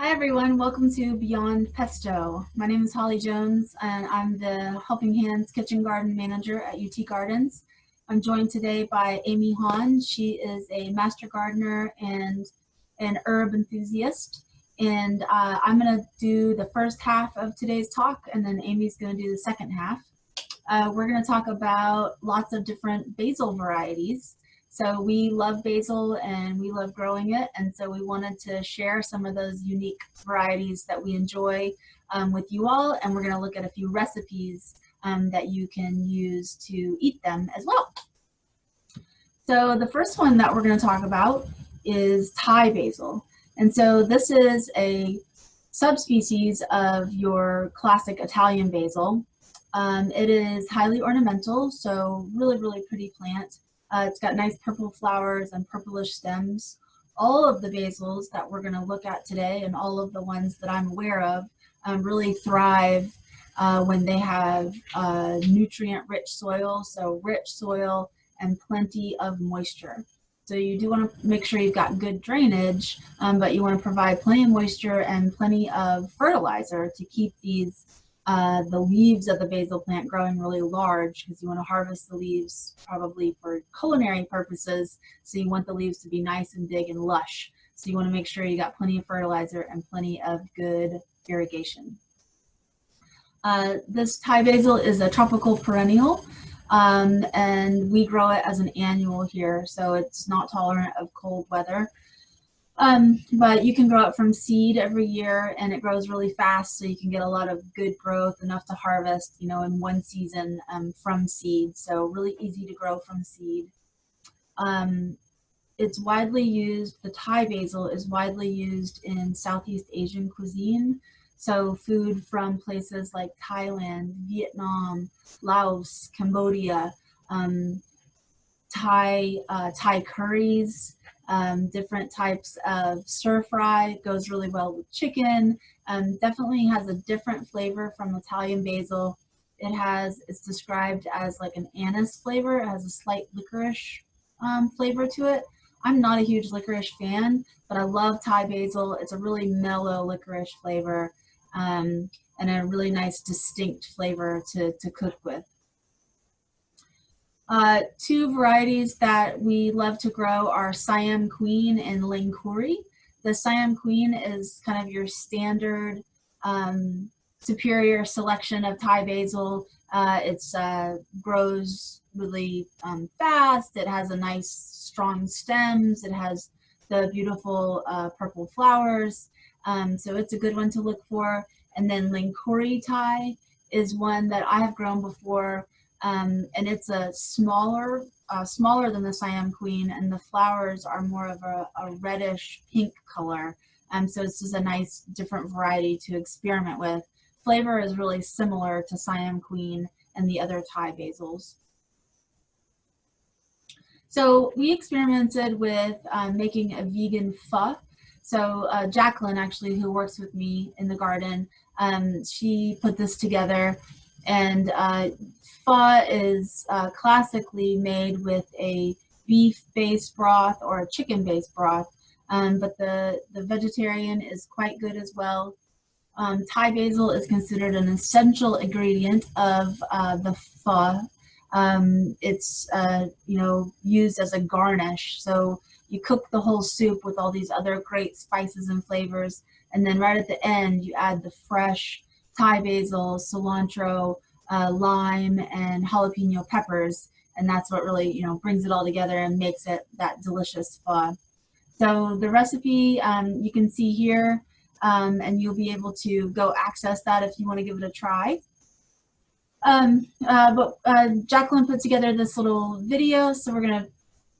Hi everyone, welcome to Beyond Pesto. My name is Holly Jones and I'm the Helping Hands Kitchen Garden Manager at UT Gardens. I'm joined today by Amy Haun. She is a master gardener and an herb enthusiast. And I'm going to do the first half of today's talk, and then Amy's going to do the second half. We're going to talk about lots of different basil varieties. So we love basil and we love growing it, and so we wanted to share some of those unique varieties that we enjoy with you all, and we're going to look at a few recipes that you can use to eat them as well. So the first one that we're going to talk about is Thai basil, and so this is a subspecies of your classic Italian basil. It is highly ornamental, so really pretty plant. It's got nice purple flowers and purplish stems. All of the basils that we're going to look at today, and all of the ones that I'm aware of, really thrive when they have nutrient-rich soil, so rich soil and plenty of moisture. So you do want to make sure you've got good drainage, but you want to provide plenty of moisture and plenty of fertilizer to keep these the leaves of the basil plant growing really large, because you want to harvest the leaves probably for culinary purposes, so you want the leaves to be nice and big and lush. So you want to make sure you got plenty of fertilizer and plenty of good irrigation. This Thai basil is a tropical perennial, and we grow it as an annual here, so it's not tolerant of cold weather. But you can grow it from seed every year, and it grows really fast, so you can get a lot of good growth, enough to harvest, in one season from seed. So really easy to grow from seed. It's widely used, the Thai basil is widely used in Southeast Asian cuisine. So food from places like Thailand, Vietnam, Laos, Cambodia, Thai curries, different types of stir fry, goes really well with chicken. Definitely has a different flavor from Italian basil. It's described as like an anise flavor. It has a slight licorice flavor to it. I'm not a huge licorice fan, but I love Thai basil. It's a really mellow licorice flavor, and a really nice distinct flavor to cook with. Two varieties that we love to grow are Siam Queen and Lingkuri. The Siam Queen is kind of your standard superior selection of Thai basil. It grows really fast. It has a nice strong stems. It has the beautiful purple flowers. So it's a good one to look for. And then Lingkuri Thai is one that I have grown before. And it's a smaller than the Siam Queen, and the flowers are more of a reddish pink color. So it's just a nice different variety to experiment with. Flavor is really similar to Siam Queen and the other Thai basils. So we experimented with making a vegan pho. So Jacqueline, actually, who works with me in the garden, she put this together. And pho is classically made with a beef-based broth or a chicken-based broth, but the vegetarian is quite good as well. Thai basil is considered an essential ingredient of the pho. It's used as a garnish, so you cook the whole soup with all these other great spices and flavors, and then right at the end you add the fresh Thai basil, cilantro, lime, and jalapeno peppers, and that's what really brings it all together and makes it that delicious pho. So the recipe you can see here, and you'll be able to go access that if you want to give it a try. Jacqueline put together this little video, so we're going to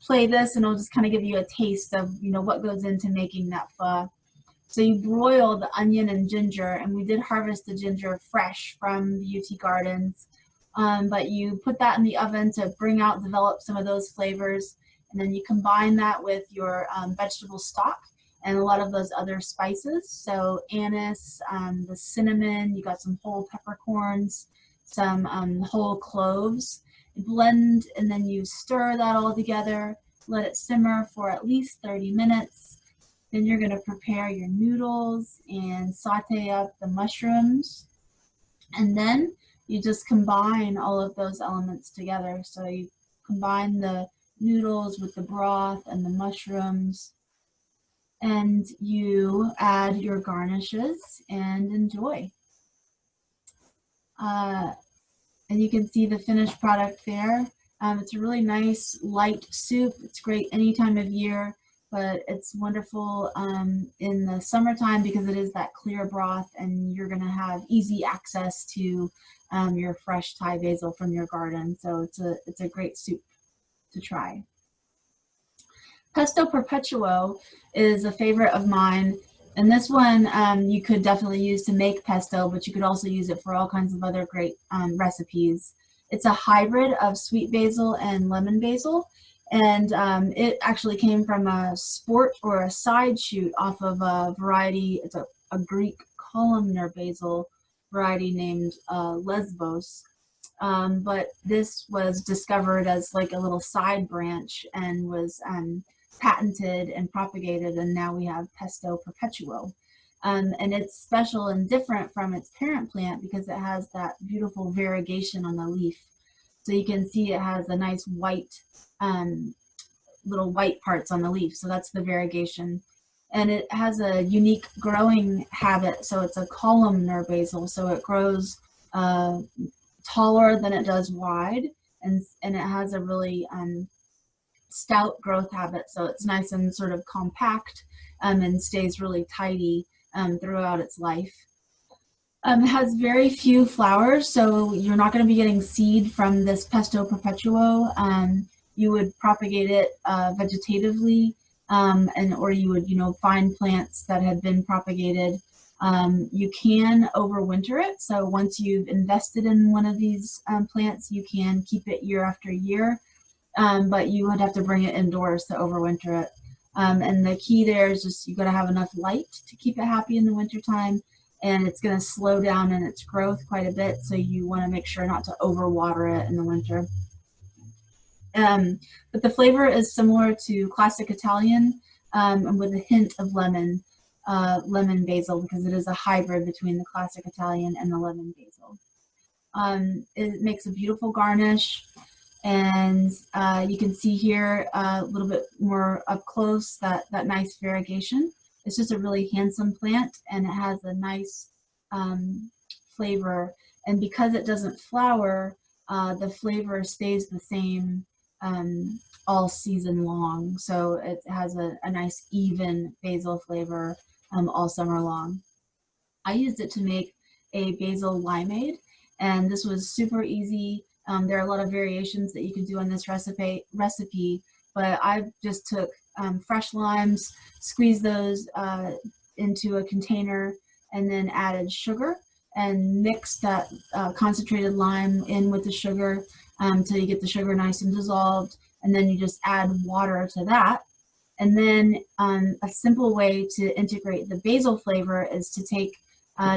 play this, and it'll just kind of give you a taste of what goes into making that pho. So you broil the onion and ginger, and we did harvest the ginger fresh from the UT Gardens, but you put that in the oven to develop some of those flavors, and then you combine that with your vegetable stock and a lot of those other spices. So anise, the cinnamon, you got some whole peppercorns, some whole cloves. You blend, and then you stir that all together, let it simmer for at least 30 minutes. Then you're going to prepare your noodles and saute up the mushrooms. And then you just combine all of those elements together. So you combine the noodles with the broth and the mushrooms, and you add your garnishes and enjoy. And you can see the finished product there. It's a really nice light soup. It's great any time of year, but it's wonderful in the summertime because it is that clear broth, and you're going to have easy access to your fresh Thai basil from your garden. So it's a great soup to try. Pesto Perpetuo is a favorite of mine, and this one you could definitely use to make pesto, but you could also use it for all kinds of other great recipes. It's a hybrid of sweet basil and lemon basil, and it actually came from a sport or a side shoot off of a variety. It's a Greek columnar basil variety named Lesbos. But this was discovered as like a little side branch and was patented and propagated, and now we have Pesto Perpetuo. And it's special and different from its parent plant because it has that beautiful variegation on the leaf. So you can see it has a nice white, little white parts on the leaf. So that's the variegation. And it has a unique growing habit. So it's a columnar basil. So it grows taller than it does wide. And it has a really stout growth habit, so it's nice and sort of compact and stays really tidy throughout its life. It has very few flowers, so you're not going to be getting seed from this Pesto Perpetuo. You would propagate it vegetatively, or you would find plants that had been propagated. You can overwinter it, so once you've invested in one of these plants, you can keep it year after year. But you would have to bring it indoors to overwinter it. And the key there is just you got to have enough light to keep it happy in the wintertime, and it's going to slow down in its growth quite a bit, so you want to make sure not to overwater it in the winter. But the flavor is similar to classic Italian, and with a hint of lemon basil, because it is a hybrid between the classic Italian and the lemon basil. It makes a beautiful garnish. And you can see here a little bit more up close that nice variegation. It's just a really handsome plant, and it has a nice flavor. And because it doesn't flower, the flavor stays the same all season long. So it has a nice even basil flavor all summer long. I used it to make a basil limeade, and this was super easy. There are a lot of variations that you can do on this recipe, but I just took fresh limes, squeezed those into a container, and then added sugar and mixed that concentrated lime in with the sugar until you get the sugar nice and dissolved, and then you just add water to that. And then a simple way to integrate the basil flavor is to take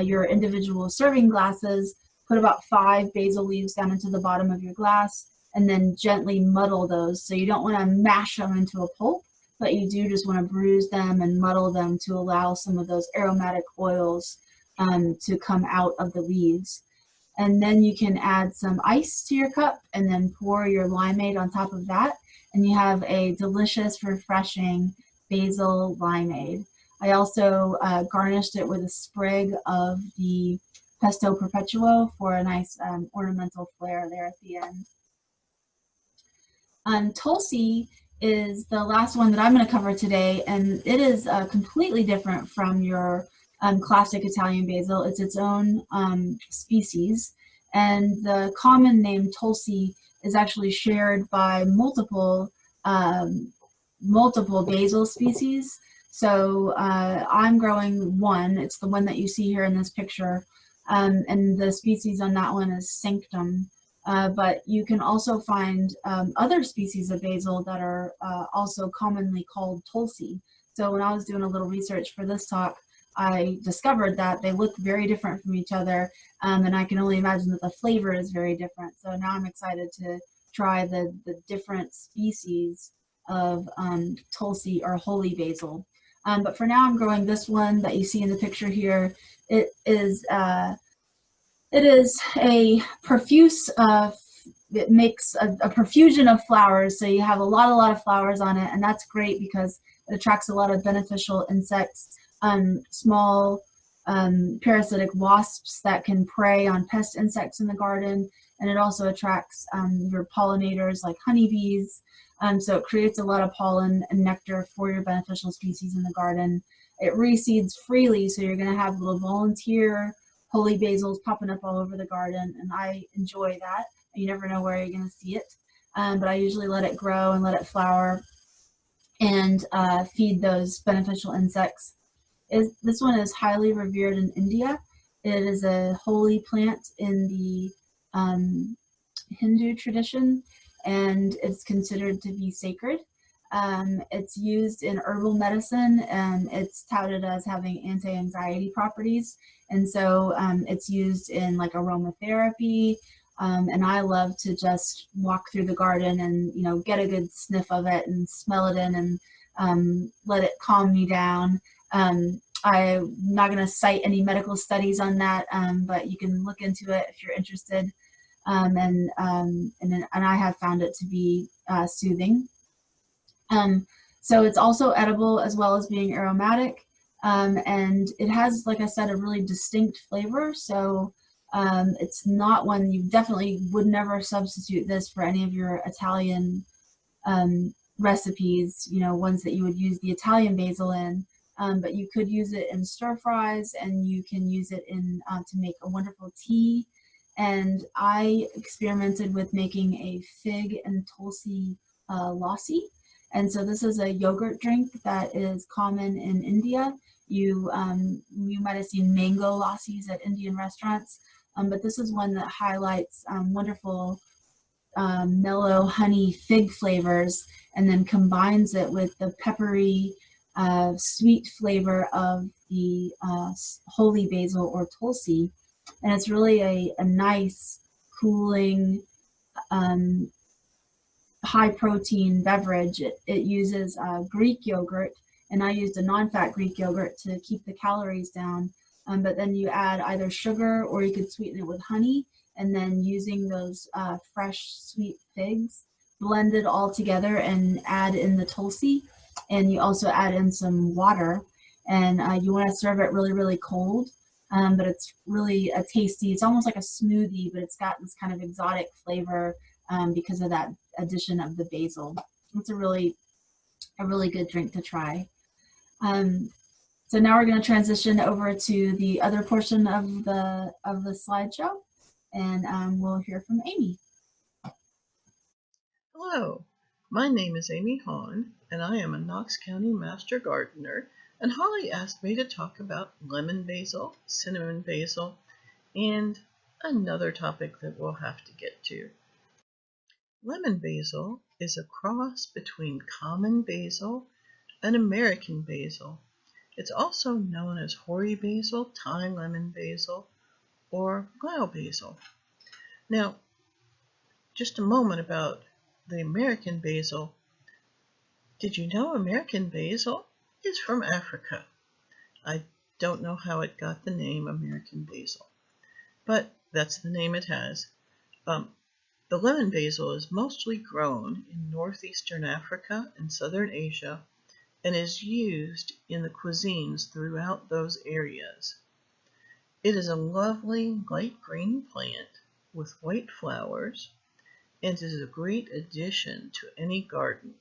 your individual serving glasses, put about 5 basil leaves down into the bottom of your glass, and then gently muddle those. So you don't want to mash them into a pulp, but you do just want to bruise them and muddle them to allow some of those aromatic oils to come out of the leaves. And then you can add some ice to your cup and then pour your limeade on top of that, and you have a delicious, refreshing basil limeade. I also garnished it with a sprig of the Pesto Perpetuo for a nice ornamental flair there at the end. Tulsi is the last one that I'm going to cover today, and it is completely different from your classic Italian basil. It's its own species, and the common name Tulsi is actually shared by multiple basil species. So I'm growing one. It's the one that you see here in this picture. And the species on that one is Sanctum. But you can also find other species of basil that are also commonly called Tulsi. So when I was doing a little research for this talk, I discovered that they look very different from each other, and I can only imagine that the flavor is very different. So now I'm excited to try the different species of Tulsi or holy basil. But for now, I'm growing this one that you see in the picture here. It is a profuse, it makes a profusion of flowers. So you have a lot of flowers on it, and that's great because it attracts a lot of beneficial insects, small parasitic wasps that can prey on pest insects in the garden. And it also attracts your pollinators like honeybees. So it creates a lot of pollen and nectar for your beneficial species in the garden. It reseeds freely, so you're going to have little volunteer holy basils popping up all over the garden, and I enjoy that. You never know where you're going to see it, but I usually let it grow and let it flower and feed those beneficial insects. This one is highly revered in India. It is a holy plant in the Hindu tradition, and it's considered to be sacred. It's used in herbal medicine, and it's touted as having anti-anxiety properties. And so it's used in like aromatherapy. And I love to just walk through the garden and, you know, get a good sniff of it and smell it in and let it calm me down. I'm not going to cite any medical studies on that, but you can look into it if you're interested. And I have found it to be soothing. So it's also edible as well as being aromatic, and it has, like I said, a really distinct flavor. So it's not one you definitely would never substitute this for any of your Italian recipes. You know, ones that you would use the Italian basil in. But you could use it in stir fries, and you can use it in to make a wonderful tea. And I experimented with making a fig and tulsi lassi. And so this is a yogurt drink that is common in India. You might have seen mango lassis at Indian restaurants, but this is one that highlights wonderful mellow honey fig flavors, and then combines it with the peppery sweet flavor of the holy basil or tulsi. And it's really a nice, cooling, high protein beverage. It uses Greek yogurt, and I used a non-fat Greek yogurt to keep the calories down. But then you add either sugar, or you could sweeten it with honey, and then using those fresh sweet figs, blend it all together and add in the tulsi. And you also add in some water, and you want to serve it really cold. But it's really a tasty, it's almost like a smoothie, but it's got this kind of exotic flavor because of that addition of the basil. It's a really good drink to try. So now we're going to transition over to the other portion of the slideshow, and we'll hear from Amy. Hello, my name is Amy Haun, and I am a Knox County Master Gardener, and Holly asked me to talk about lemon basil, cinnamon basil, and another topic that we'll have to get to. Lemon basil is a cross between common basil and American basil. It's also known as hoary basil, Thai lemon basil, or Lao basil. Now, just a moment about the American basil. Did you know American basil is from Africa? I don't know how it got the name American basil, but that's the name it has. The lemon basil is mostly grown in northeastern Africa and southern Asia, and is used in the cuisines throughout those areas. It is a lovely light green plant with white flowers, and is a great addition to any garden.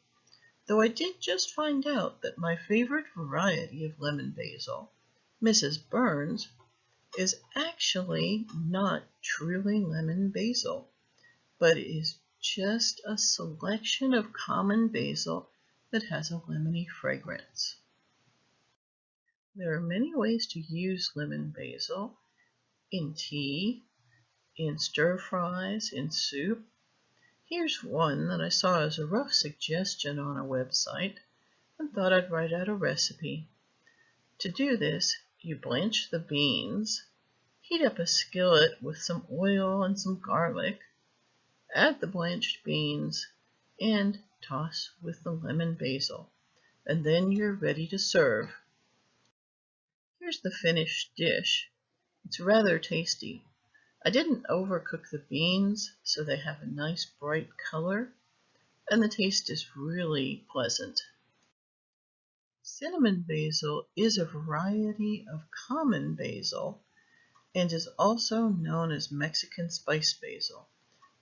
Though I did just find out that my favorite variety of lemon basil, Mrs. Burns, is actually not truly lemon basil, but is just a selection of common basil that has a lemony fragrance. There are many ways to use lemon basil: in tea, in stir fries, in soup. Here's one that I saw as a rough suggestion on a website and thought I'd write out a recipe. To do this, you blanch the beans, heat up a skillet with some oil and some garlic, add the blanched beans, and toss with the lemon basil. and then you're ready to serve. Here's the finished dish. It's rather tasty. I didn't overcook the beans, so they have a nice bright color, and the taste is really pleasant. Cinnamon basil is a variety of common basil and is also known as Mexican spice basil.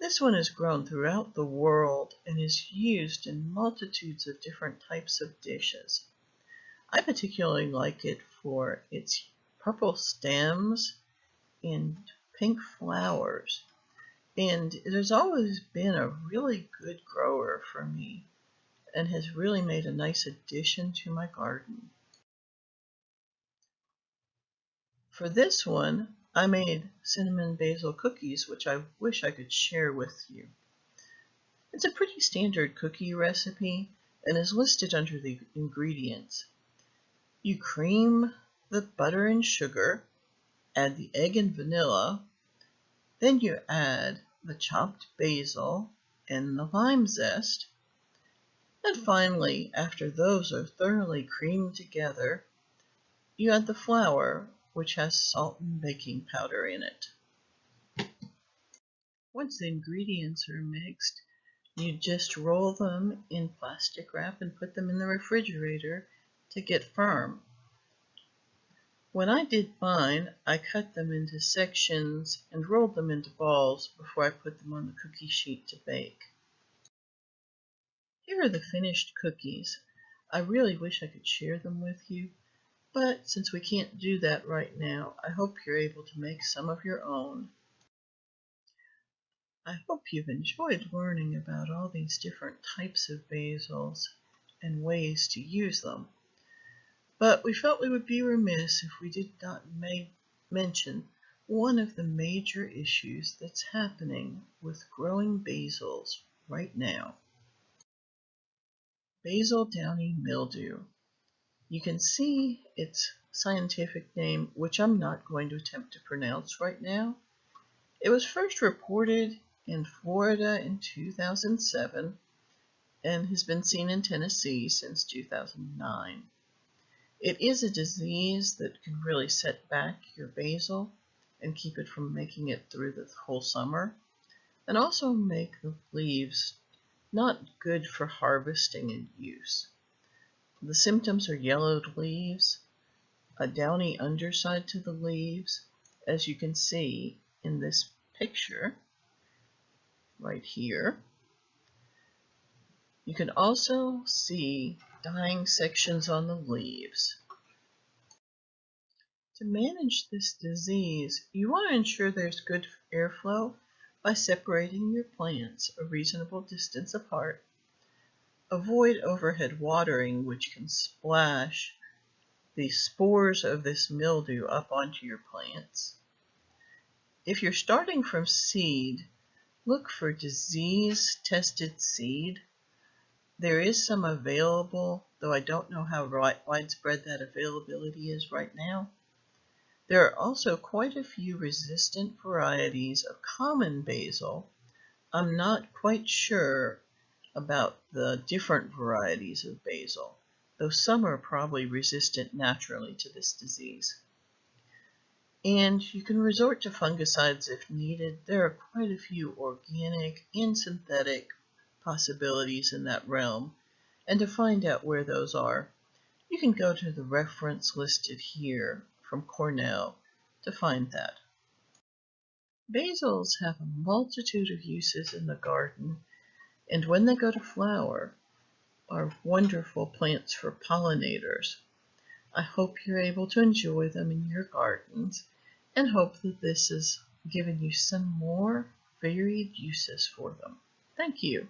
This one is grown throughout the world and is used in multitudes of different types of dishes. I particularly like it for its purple stems and pink flowers, and it has always been a really good grower for me and has really made a nice addition to my garden. For this one, I made cinnamon basil cookies, which I wish I could share with you. It's a pretty standard cookie recipe and is listed under the ingredients. You cream the butter and sugar, add the egg and vanilla, then you add the chopped basil and the lime zest, and finally, after those are thoroughly creamed together, you add the flour, which has salt and baking powder in it. Once the ingredients are mixed, you just roll them in plastic wrap and put them in the refrigerator to get firm. When I did mine, I cut them into sections and rolled them into balls before I put them on the cookie sheet to bake. Here are the finished cookies. I really wish I could share them with you, but since we can't do that right now, I hope you're able to make some of your own. I hope you've enjoyed learning about all these different types of basils and ways to use them. But we felt we would be remiss if we did not mention one of the major issues that's happening with growing basils right now. Basil downy mildew. You can see its scientific name, which I'm not going to attempt to pronounce right now. It was first reported in Florida in 2007 and has been seen in Tennessee since 2009. It is a disease that can really set back your basil and keep it from making it through the whole summer, and also make the leaves not good for harvesting and use. The symptoms are yellowed leaves, a downy underside to the leaves, as you can see in this picture right here. You can also see dying sections on the leaves. To manage this disease, you want to ensure there's good airflow by separating your plants a reasonable distance apart. Avoid overhead watering, which can splash the spores of this mildew up onto your plants. If you're starting from seed, look for disease-tested seed. There is some available, though I don't know how widespread that availability is right now. There are also quite a few resistant varieties of common basil. I'm not quite sure about the different varieties of basil, though some are probably resistant naturally to this disease. And you can resort to fungicides if needed. There are quite a few organic and synthetic possibilities in that realm, and to find out where those are, you can go to the reference listed here from Cornell to find that. Basils have a multitude of uses in the garden, and when they go to flower, are wonderful plants for pollinators. I hope you're able to enjoy them in your gardens, and hope that this has given you some more varied uses for them. Thank you.